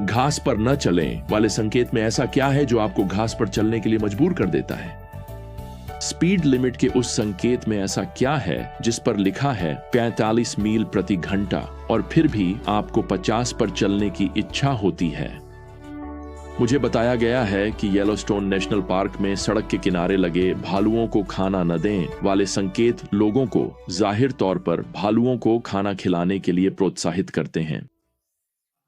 घास पर न चलें वाले संकेत में ऐसा क्या है जो आपको घास पर चलने के लिए मजबूर कर देता है? स्पीड लिमिट के उस संकेत में ऐसा क्या है जिस पर लिखा है 45 मील प्रति घंटा और फिर भी आपको 50 पर चलने की इच्छा होती है? मुझे बताया गया है कि येलोस्टोन नेशनल पार्क में सड़क के किनारे लगे भालुओं को खाना न दें वाले संकेत लोगों को जाहिर तौर पर भालुओं को खाना खिलाने के लिए प्रोत्साहित करते हैं।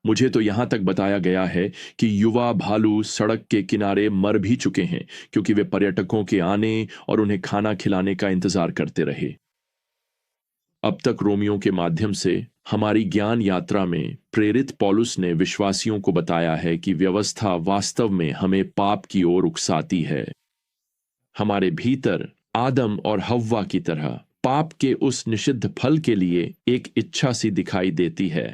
मुझे तो यहां तक बताया गया है कि युवा भालू सड़क के किनारे मर भी चुके हैं क्योंकि वे पर्यटकों के आने और उन्हें खाना खिलाने का इंतजार करते रहे। अब तक रोमियो के माध्यम से हमारी ज्ञान यात्रा में प्रेरित पौलुस ने विश्वासियों को बताया है कि व्यवस्था वास्तव में हमें पाप की ओर उकसाती है। हमारे भीतर आदम और हव्वा की तरह पाप के उस निषिद्ध फल के लिए एक इच्छा सी दिखाई देती है।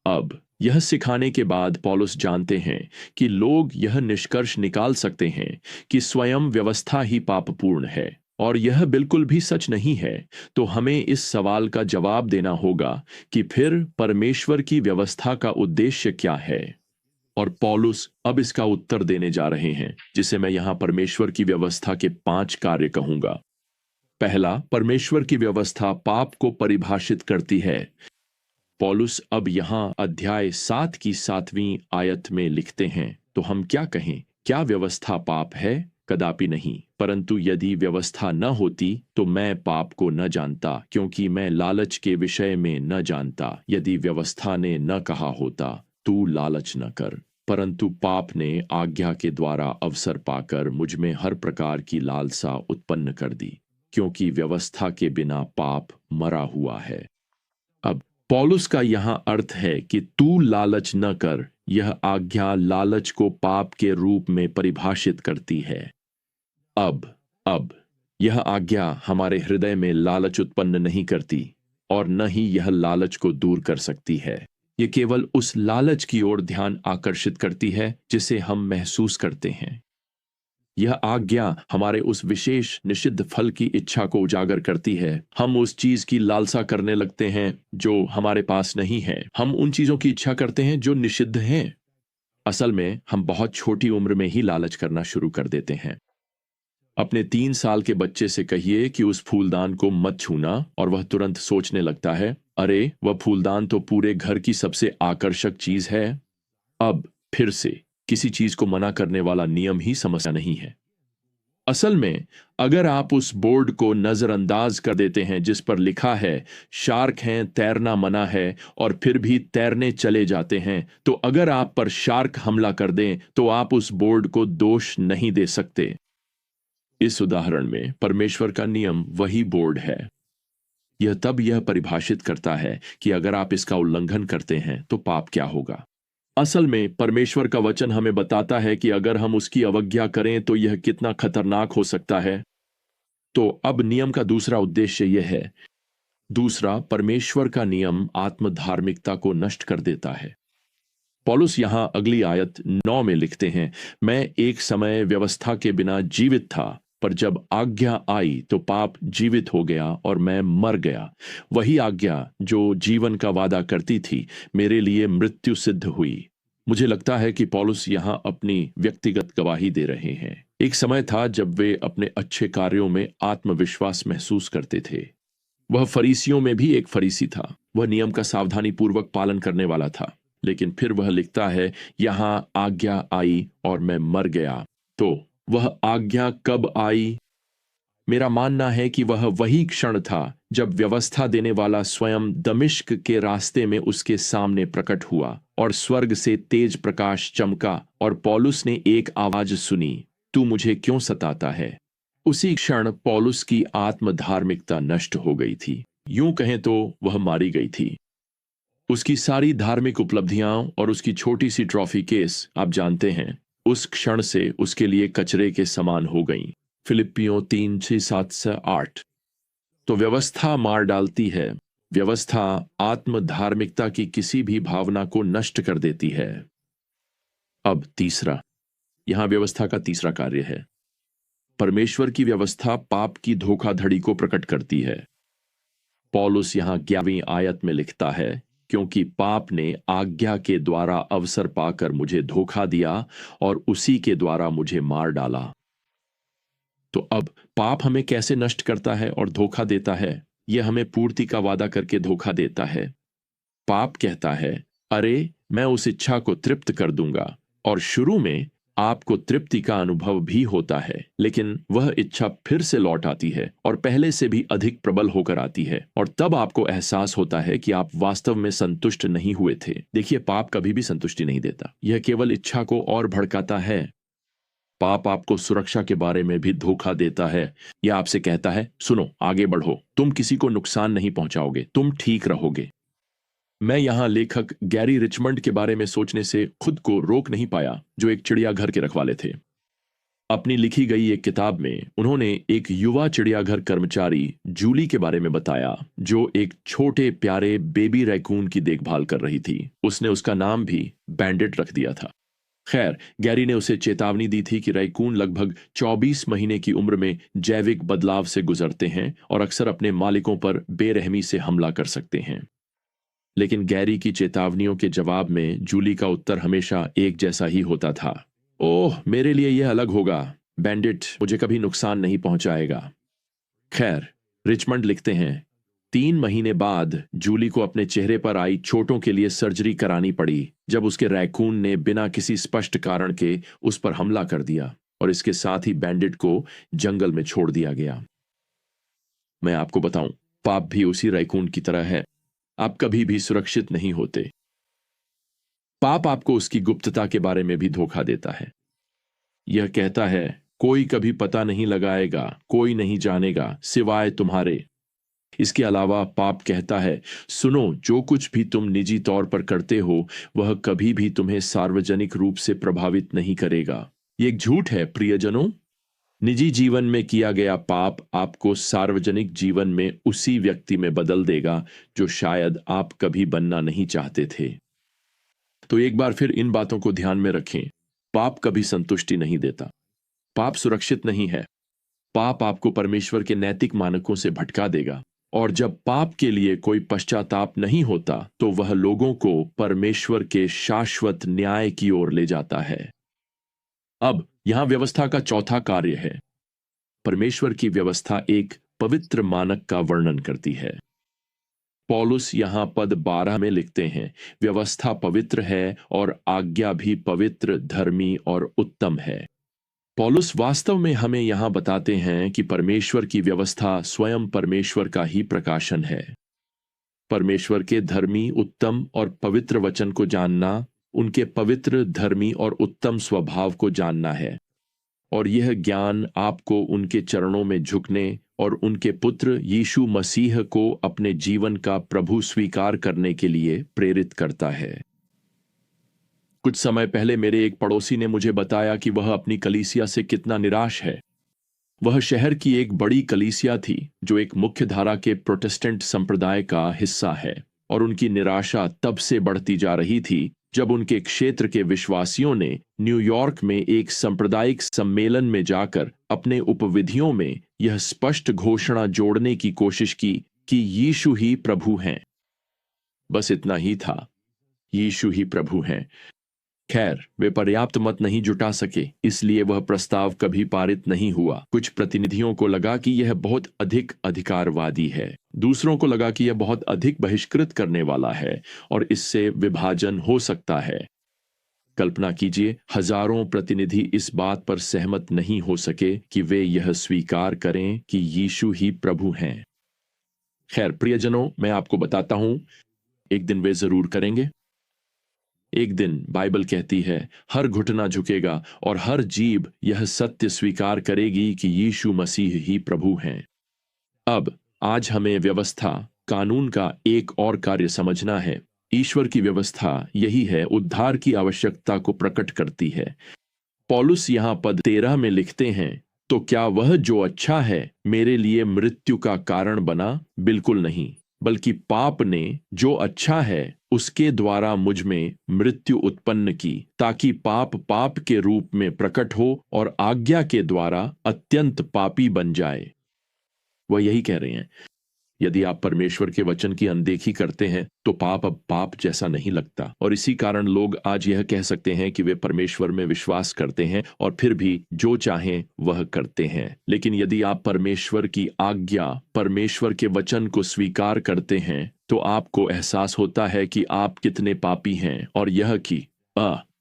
अब यह सिखाने के बाद पौलुस जानते हैं कि लोग यह निष्कर्ष निकाल सकते हैं कि स्वयं व्यवस्था ही पापपूर्ण है, और यह बिल्कुल भी सच नहीं है। तो हमें इस सवाल का जवाब देना होगा कि फिर परमेश्वर की व्यवस्था का उद्देश्य क्या है। और पौलुस अब इसका उत्तर देने जा रहे हैं, जिसे मैं यहां परमेश्वर की व्यवस्था के 5 कार्य कहूंगा। पहला, परमेश्वर की व्यवस्था पाप को परिभाषित करती है। पौलुस अब यहां अध्याय 7 की 7वीं आयत में लिखते हैं, तो हम क्या कहें? क्या व्यवस्था पाप है? कदापि नहीं। परंतु यदि व्यवस्था न होती तो मैं पाप को न जानता, क्योंकि मैं लालच के विषय में न जानता। यदि व्यवस्था ने न कहा होता तू लालच न कर, परंतु पाप ने आज्ञा के द्वारा अवसर पाकर मुझ में हर प्रकार की लालसा उत्पन्न कर दी, क्योंकि व्यवस्था के बिना पाप मरा हुआ है। अब पौलुस का यहां अर्थ है कि तू लालच न कर, यह आज्ञा लालच को पाप के रूप में परिभाषित करती है। अब यह आज्ञा हमारे हृदय में लालच उत्पन्न नहीं करती और न ही यह लालच को दूर कर सकती है। यह केवल उस लालच की ओर ध्यान आकर्षित करती है जिसे हम महसूस करते हैं। यह आज्ञा हमारे उस विशेष निषिद्ध फल की इच्छा को उजागर करती है। हम उस चीज की लालसा करने लगते हैं जो हमारे पास नहीं है। हम उन चीजों की इच्छा करते हैं जो निषिद्ध हैं। असल में हम बहुत छोटी उम्र में ही लालच करना शुरू कर देते हैं। अपने 3 साल के बच्चे से कहिए कि उस फूलदान को मत छूना और वह तुरंत सोचने लगता है, अरे वह फूलदान तो पूरे घर की सबसे आकर्षक चीज है। अब फिर से किसी चीज को मना करने वाला नियम ही समस्या नहीं है। असल में अगर आप उस बोर्ड को नजरअंदाज कर देते हैं जिस पर लिखा है शार्क हैं, तैरना मना है, और फिर भी तैरने चले जाते हैं, तो अगर आप पर शार्क हमला कर दें तो आप उस बोर्ड को दोष नहीं दे सकते। इस उदाहरण में परमेश्वर का नियम वही बोर्ड है। यह तब यह परिभाषित करता है कि अगर आप इसका उल्लंघन करते हैं तो पाप क्या होगा। असल में परमेश्वर का वचन हमें बताता है कि अगर हम उसकी अवज्ञा करें तो यह कितना खतरनाक हो सकता है। तो अब नियम का दूसरा उद्देश्य यह है। दूसरा, परमेश्वर का नियम आत्मधार्मिकता को नष्ट कर देता है। पौलुस यहां अगली आयत 9 में लिखते हैं, मैं एक समय व्यवस्था के बिना जीवित था, पर जब आज्ञा आई तो पाप जीवित हो गया और मैं मर गया। वही आज्ञा जो जीवन का वादा करती थी मेरे लिए मृत्यु सिद्ध हुई। मुझे लगता है कि पौलुस यहां अपनी व्यक्तिगत गवाही दे रहे हैं। एक समय था जब वे अपने अच्छे कार्यों में आत्मविश्वास महसूस करते थे। वह फरीसियों में भी एक फरीसी था। वह नियम का सावधानी पूर्वक पालन करने वाला था। लेकिन फिर वह लिखता है, यहां आज्ञा आई और मैं मर गया। तो वह आज्ञा कब आई? मेरा मानना है कि वह वही क्षण था जब व्यवस्था देने वाला स्वयं दमिश्क के रास्ते में उसके सामने प्रकट हुआ और स्वर्ग से तेज प्रकाश चमका और पौलुस ने एक आवाज सुनी, तू मुझे क्यों सताता है? उसी क्षण पौलुस की आत्मधार्मिकता नष्ट हो गई थी। यूं कहें तो वह मारी गई थी। उसकी सारी धार्मिक उपलब्धियां और उसकी छोटी सी ट्रॉफी केस, आप जानते हैं, उस क्षण से उसके लिए कचरे के समान हो गईं। फिलिप्पियों 3:7-8। तो व्यवस्था मार डालती है। व्यवस्था आत्मधार्मिकता की किसी भी भावना को नष्ट कर देती है। अब तीसरा, यहां व्यवस्था का तीसरा कार्य है। परमेश्वर की व्यवस्था पाप की धोखाधड़ी को प्रकट करती है। पौलुस यहां 11वीं आयत में लिखता है क्योंकि पाप ने आज्ञा के द्वारा अवसर पाकर मुझे धोखा दिया और उसी के द्वारा मुझे मार डाला। तो अब पाप हमें कैसे नष्ट करता है और धोखा देता है? यह हमें पूर्ति का वादा करके धोखा देता है। पाप कहता है, अरे मैं उस इच्छा को तृप्त कर दूंगा, और शुरू में आपको तृप्ति का अनुभव भी होता है, लेकिन वह इच्छा फिर से लौट आती है और पहले से भी अधिक प्रबल होकर आती है, और तब आपको एहसास होता है कि आप वास्तव में संतुष्ट नहीं हुए थे। देखिए, पाप कभी भी संतुष्टि नहीं देता, यह केवल इच्छा को और भड़काता है। पाप आपको सुरक्षा के बारे में भी धोखा देता है। यह आपसे कहता है, सुनो, आगे बढ़ो, तुम किसी को नुकसान नहीं पहुंचाओगे, तुम ठीक रहोगे। मैं यहां लेखक गैरी रिचमंड के बारे में सोचने से खुद को रोक नहीं पाया, जो एक चिड़ियाघर के रखवाले थे। अपनी लिखी गई एक किताब में उन्होंने एक युवा चिड़ियाघर कर्मचारी जूली के बारे में बताया, जो एक छोटे प्यारे बेबी रैकून की देखभाल कर रही थी। उसने उसका नाम भी बैंडिट रख दिया था। खैर, गैरी ने उसे चेतावनी दी थी कि रैकून लगभग 24 महीने की उम्र में जैविक बदलाव से गुजरते हैं और अक्सर अपने मालिकों पर बेरहमी से हमला कर सकते हैं। लेकिन गैरी की चेतावनियों के जवाब में जूली का उत्तर हमेशा एक जैसा ही होता था, ओह, मेरे लिए यह अलग होगा, बैंडिट मुझे कभी नुकसान नहीं पहुंचाएगा। खैर, रिचमंड लिखते हैं, 3 महीने बाद जूली को अपने चेहरे पर आई चोटों के लिए सर्जरी करानी पड़ी, जब उसके रैकून ने बिना किसी स्पष्ट कारण के उस पर हमला कर दिया, और इसके साथ ही बैंडिट को जंगल में छोड़ दिया गया। मैं आपको बताऊं, पाप भी उसी रैकून की तरह है। आप कभी भी सुरक्षित नहीं होते। पाप आपको उसकी गुप्तता के बारे में भी धोखा देता है। यह कहता है, कोई कभी पता नहीं लगाएगा, कोई नहीं जानेगा सिवाय तुम्हारे। इसके अलावा पाप कहता है, सुनो, जो कुछ भी तुम निजी तौर पर करते हो वह कभी भी तुम्हें सार्वजनिक रूप से प्रभावित नहीं करेगा। यह एक झूठ है प्रियजनों। निजी जीवन में किया गया पाप आपको सार्वजनिक जीवन में उसी व्यक्ति में बदल देगा जो शायद आप कभी बनना नहीं चाहते थे। तो एक बार फिर इन बातों को ध्यान में रखें। पाप कभी संतुष्टि नहीं देता। पाप सुरक्षित नहीं है। पाप आपको परमेश्वर के नैतिक मानकों से भटका देगा, और जब पाप के लिए कोई पश्चाताप नहीं होता तो वह लोगों को परमेश्वर के शाश्वत न्याय की ओर ले जाता है। अब यहां व्यवस्था का चौथा कार्य है। परमेश्वर की व्यवस्था एक पवित्र मानक का वर्णन करती है। पौलुस यहां पद 12 में लिखते हैं, व्यवस्था पवित्र है और आज्ञा भी पवित्र, धर्मी और उत्तम है। पौलुस वास्तव में हमें यहां बताते हैं कि परमेश्वर की व्यवस्था स्वयं परमेश्वर का ही प्रकाशन है। परमेश्वर के धर्मी, उत्तम और पवित्र वचन को जानना उनके पवित्र, धर्मी और उत्तम स्वभाव को जानना है, और यह ज्ञान आपको उनके चरणों में झुकने और उनके पुत्र यीशु मसीह को अपने जीवन का प्रभु स्वीकार करने के लिए प्रेरित करता है। कुछ समय पहले मेरे एक पड़ोसी ने मुझे बताया कि वह अपनी कलीसिया से कितना निराश है। वह शहर की एक बड़ी कलीसिया थी जो एक मुख्य धारा के प्रोटेस्टेंट संप्रदाय का हिस्सा है, और उनकी निराशा तब से बढ़ती जा रही थी जब उनके क्षेत्र के विश्वासियों ने न्यूयॉर्क में एक सांप्रदायिक सम्मेलन में जाकर अपने उपविधियों में यह स्पष्ट घोषणा जोड़ने की कोशिश की कि यीशु ही प्रभु हैं। बस इतना ही था, यीशु ही प्रभु हैं। खैर, वे पर्याप्त मत नहीं जुटा सके, इसलिए वह प्रस्ताव कभी पारित नहीं हुआ। कुछ प्रतिनिधियों को लगा कि यह बहुत अधिक अधिकारवादी है, दूसरों को लगा कि यह बहुत अधिक बहिष्कृत करने वाला है और इससे विभाजन हो सकता है। कल्पना कीजिए, हजारों प्रतिनिधि इस बात पर सहमत नहीं हो सके कि वे यह स्वीकार करें कि यीशु ही प्रभु हैं। खैर प्रियजनों, मैं आपको बताता हूं, एक दिन वे जरूर करेंगे। एक दिन बाइबल कहती है, हर घुटना झुकेगा और हर जीभ यह सत्य स्वीकार करेगी कि यीशु मसीह ही प्रभु हैं। अब आज हमें व्यवस्था, कानून का एक और कार्य समझना है। ईश्वर की व्यवस्था यही है, उद्धार की आवश्यकता को प्रकट करती है। पौलुस यहां पद 13 में लिखते हैं, तो क्या वह जो अच्छा है मेरे लिए मृत्यु का कारण बना? बिल्कुल नहीं, बल्कि पाप ने जो अच्छा है उसके द्वारा मुझ में मृत्यु उत्पन्न की, ताकि पाप पाप के रूप में प्रकट हो और आज्ञा के द्वारा अत्यंत पापी बन जाए। वह यही कह रहे हैं, यदि आप परमेश्वर के वचन की अनदेखी करते हैं तो पाप अब पाप जैसा नहीं लगता, और इसी कारण लोग आज यह कह सकते हैं कि वे परमेश्वर में विश्वास करते हैं और फिर भी जो चाहें वह करते हैं। लेकिन यदि आप परमेश्वर की आज्ञा, परमेश्वर के वचन को स्वीकार करते हैं तो आपको एहसास होता है कि आप कितने पापी हैं, और यह कि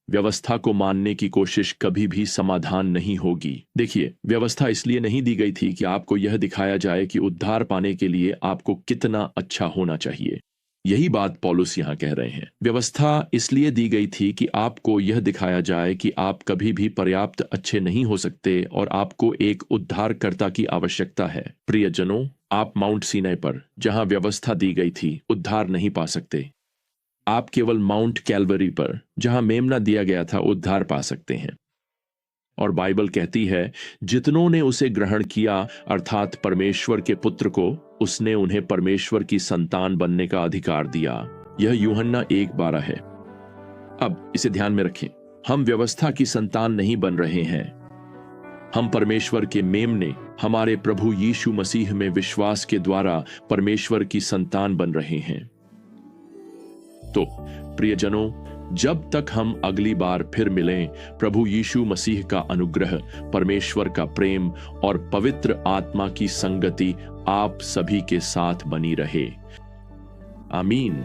व्यवस्था को मानने की कोशिश कभी भी समाधान नहीं होगी। देखिए, व्यवस्था इसलिए नहीं दी गई थी कि आपको यह दिखाया जाए कि उद्धार पाने के लिए आपको कितना अच्छा होना चाहिए। यही बात पौलुस यहाँ कह रहे हैं। व्यवस्था इसलिए दी गई थी कि आपको यह दिखाया जाए कि आप कभी भी पर्याप्त अच्छे नहीं हो सकते और आपको एक उद्धारकर्ता की आवश्यकता है। प्रियजनों, आप माउंट सीनै पर, जहां व्यवस्था दी गई थी, उद्धार नहीं पा सकते। आप केवल माउंट कैलवरी पर, जहां मेमना दिया गया था, उद्धार पा सकते हैं। और बाइबल कहती है, जितनों ने उसे ग्रहण किया, अर्थात परमेश्वर के पुत्र को, उसने उन्हें परमेश्वर की संतान बनने का अधिकार दिया। यह यूहन्ना 1:12 है। अब इसे ध्यान में रखें, हम व्यवस्था की संतान नहीं बन रहे हैं। हम परमेश्वर के मेमने, हमारे प्रभु यीशु मसीह में विश्वास के द्वारा परमेश्वर की संतान बन रहे हैं। तो प्रियजनों, जब तक हम अगली बार फिर मिलें, प्रभु यीशु मसीह का अनुग्रह, परमेश्वर का प्रेम और पवित्र आत्मा की संगति आप सभी के साथ बनी रहे। आमीन।